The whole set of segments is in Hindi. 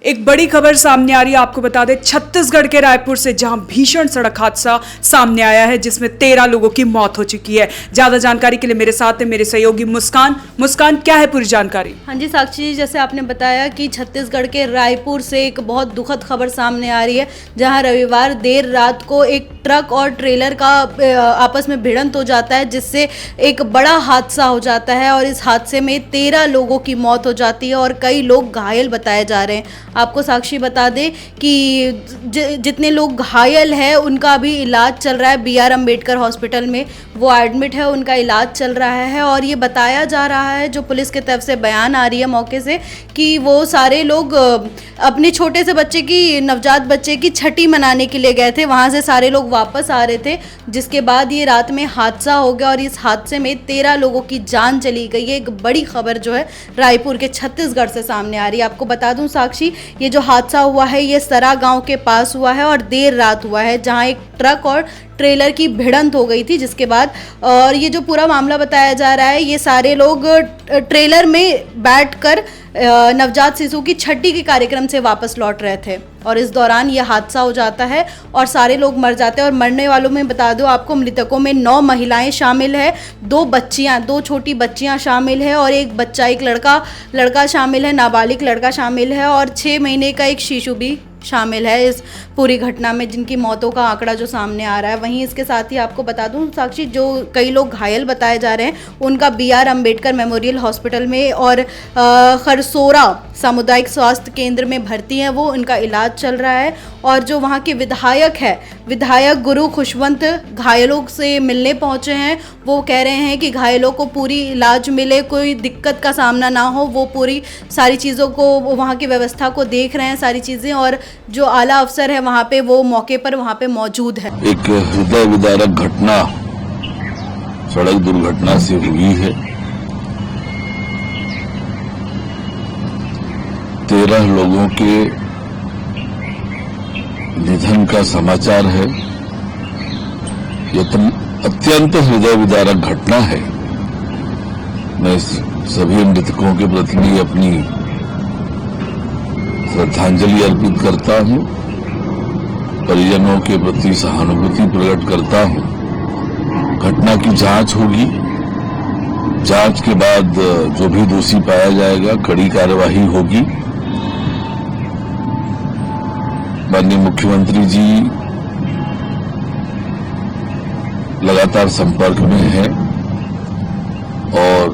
एक बड़ी खबर सामने आ रही है। आपको बता दें, छत्तीसगढ़ के रायपुर से जहां भीषण सड़क हादसा सामने आया है जिसमें 13 लोगों की मौत हो चुकी है। ज्यादा जानकारी के लिए मेरे साथ है मेरे सहयोगी मुस्कान। मुस्कान, क्या है पूरी जानकारी? हाँ जी साक्षी जी, जैसे आपने बताया कि छत्तीसगढ़ के रायपुर से एक बहुत दुखद खबर सामने आ रही है, जहां रविवार देर रात को एक ट्रक और ट्रेलर का आपस में भिड़ंत हो जाता है, जिससे एक बड़ा हादसा हो जाता है और इस हादसे में 13 लोगों की मौत हो जाती है और कई लोग घायल बताए जा रहे हैं। आपको साक्षी बता दें कि जितने लोग घायल हैं उनका अभी इलाज चल रहा है। BR अम्बेडकर हॉस्पिटल में वो एडमिट है, उनका इलाज चल रहा है। और ये बताया जा रहा है, जो पुलिस की तरफ से बयान आ रही है मौके से, कि वो सारे लोग अपने छोटे से बच्चे की, नवजात बच्चे की छठी मनाने के लिए गए थे। वहाँ से सारे लोग वापस आ रहे थे, जिसके बाद ये रात में हादसा हो गया और इस हादसे में 13 लोगों की जान चली गई है। एक बड़ी खबर जो है रायपुर के छत्तीसगढ़ से सामने आ रही है। आपको बता दूं साक्षी, ये जो हादसा हुआ है ये सरा गांव के पास हुआ है और देर रात हुआ है, जहां एक ट्रक और ट्रेलर की भिड़ंत हो गई थी, जिसके बाद और ये जो पूरा मामला बताया जा रहा है, ये सारे लोग ट्रेलर में बैठकर नवजात शिशु की छठी के कार्यक्रम से वापस लौट रहे थे और इस दौरान ये हादसा हो जाता है और सारे लोग मर जाते हैं। और मरने वालों में बता दो आपको, मृतकों में 9 महिलाएं शामिल है, 2 छोटी बच्चियां शामिल है और एक बच्चा, एक लड़का शामिल है, नाबालिग लड़का शामिल है और 6 महीने का एक शिशु भी शामिल है इस पूरी घटना में, जिनकी मौतों का आंकड़ा जो सामने आ रहा है। वहीं इसके साथ ही आपको बता दूं साक्षी, जो कई लोग घायल बताए जा रहे हैं उनका BR अम्बेडकर मेमोरियल हॉस्पिटल में और खरसोरा सामुदायिक स्वास्थ्य केंद्र में भर्ती हैं, वो उनका इलाज चल रहा है। और जो वहाँ के विधायक गुरु खुशवंत घायलों से मिलने पहुँचे हैं, वो कह रहे हैं कि घायलों को पूरी इलाज मिले, कोई दिक्कत का सामना ना हो। वो पूरी सारी चीज़ों को, वहाँ की व्यवस्था को देख रहे हैं सारी चीज़ें, और जो आला अफसर है वहाँ पे, वो मौके पर वहाँ पे मौजूद है। एक हृदय विदारक घटना सड़क दुर्घटना से हुई है। 13 लोगों के निधन का समाचार है। यह अत्यंत हृदय विदारक घटना है। मैं सभी मृतकों के प्रति अपनी श्रद्धांजलि अर्पित करता हूं, परिजनों के प्रति सहानुभूति प्रकट करता हूं। घटना की जांच होगी, जांच के बाद जो भी दोषी पाया जाएगा कड़ी कार्यवाही होगी। माननीय मुख्यमंत्री जी लगातार संपर्क में हैं और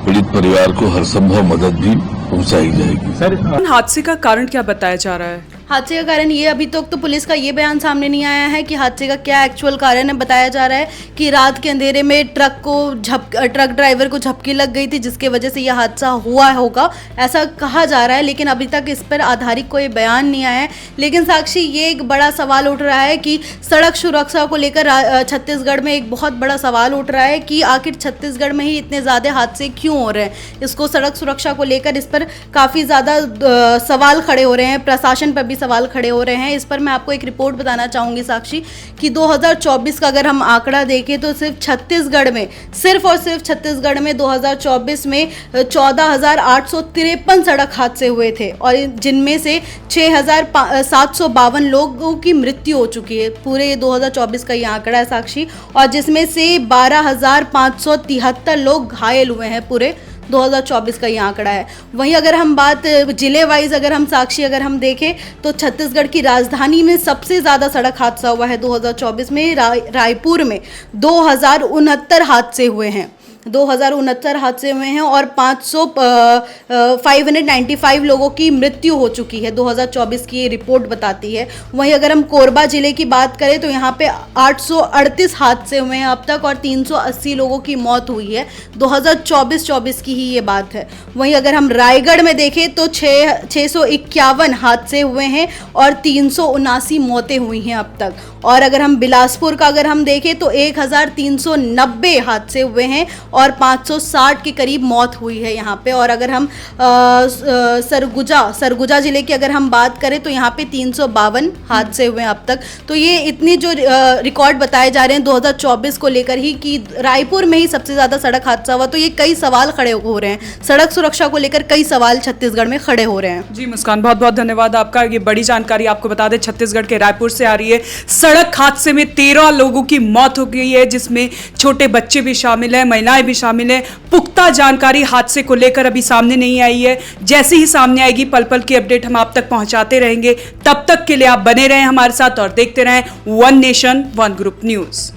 पीड़ित परिवार को हर संभव मदद भी पहुंचाई जाएगी। सर, हादसे का कारण क्या बताया जा रहा है? हादसे का कारण ये अभी तक तो पुलिस का ये बयान सामने नहीं आया है कि हादसे का क्या एक्चुअल कारण है। बताया जा रहा है कि रात के अंधेरे में ट्रक ड्राइवर को झपकी लग गई थी, जिसके वजह से यह हादसा हुआ होगा, ऐसा कहा जा रहा है। लेकिन अभी तक इस पर आधारित कोई बयान नहीं आया है। लेकिन साक्षी, ये एक बड़ा सवाल उठ रहा है कि सड़क सुरक्षा को लेकर छत्तीसगढ़ में एक बहुत बड़ा सवाल उठ रहा है कि आखिर छत्तीसगढ़ में ही इतने ज़्यादा हादसे क्यों हो रहे हैं। इसको सड़क सुरक्षा को लेकर इस पर काफ़ी ज़्यादा सवाल खड़े हो रहे हैं, प्रशासन पर भी सवाल खड़े हो रहे हैं। इस पर मैं आपको एक रिपोर्ट बताना चाहूंगी साक्षी, कि 2024 का अगर हम आंकड़ा देखें तो सिर्फ और सिर्फ छत्तीसगढ़ में 2024 में 14,853 सड़क हादसे हुए थे और जिनमें से 6,752 लोगों की मृत्यु हो चुकी है। पूरे 2024 का ये आंकड़ा है साक्षी, और जिसमें से 12,573 लोग घायल हुए हैं। पूरे 2024 का ये आंकड़ा है। वहीं अगर हम बात जिले वाइज अगर हम देखें तो छत्तीसगढ़ की राजधानी में सबसे ज़्यादा सड़क हादसा हुआ है 2024 में। रायपुर में 2069 हादसे हुए हैं, 2069 हादसे हुए हैं और 595 लोगों की मृत्यु हो चुकी है, 2024 की ये रिपोर्ट बताती है। वहीं अगर हम कोरबा जिले की बात करें तो यहाँ पे 838 हादसे हुए हैं अब तक और 380 लोगों की मौत हुई है, 2024 की ही ये बात है। वहीं अगर हम रायगढ़ में देखें तो 651 हादसे हुए हैं और 379 मौतें हुई हैं अब तक। और अगर हम बिलासपुर का देखें तो 1390 हादसे हुए हैं और 560 के करीब मौत हुई है यहाँ पे। और अगर हम सरगुजा जिले की अगर हम बात करें तो यहाँ पे 352 हादसे हुए हैं अब तक। तो ये इतनी जो रिकॉर्ड बताए जा रहे हैं 2024 को लेकर ही कि रायपुर में ही सबसे ज़्यादा सड़क हादसा हुआ, तो ये कई सवाल खड़े हो रहे हैं। सड़क सुरक्षा को लेकर कई सवाल छत्तीसगढ़ में खड़े हो रहे हैं। जी मुस्कान, बहुत बहुत धन्यवाद आपका। ये बड़ी जानकारी आपको बता दें छत्तीसगढ़ के रायपुर से आ रही है। सड़क हादसे में 13 लोगों की मौत हो गई है, जिसमें छोटे बच्चे भी शामिल हैं, महिलाएं भी शामिल हैं। पुख्ता जानकारी हादसे को लेकर अभी सामने नहीं आई है। जैसे ही सामने आएगी पल पल की अपडेट हम आप तक पहुंचाते रहेंगे। तब तक के लिए आप बने रहें हमारे साथ और देखते रहें one nation one group news.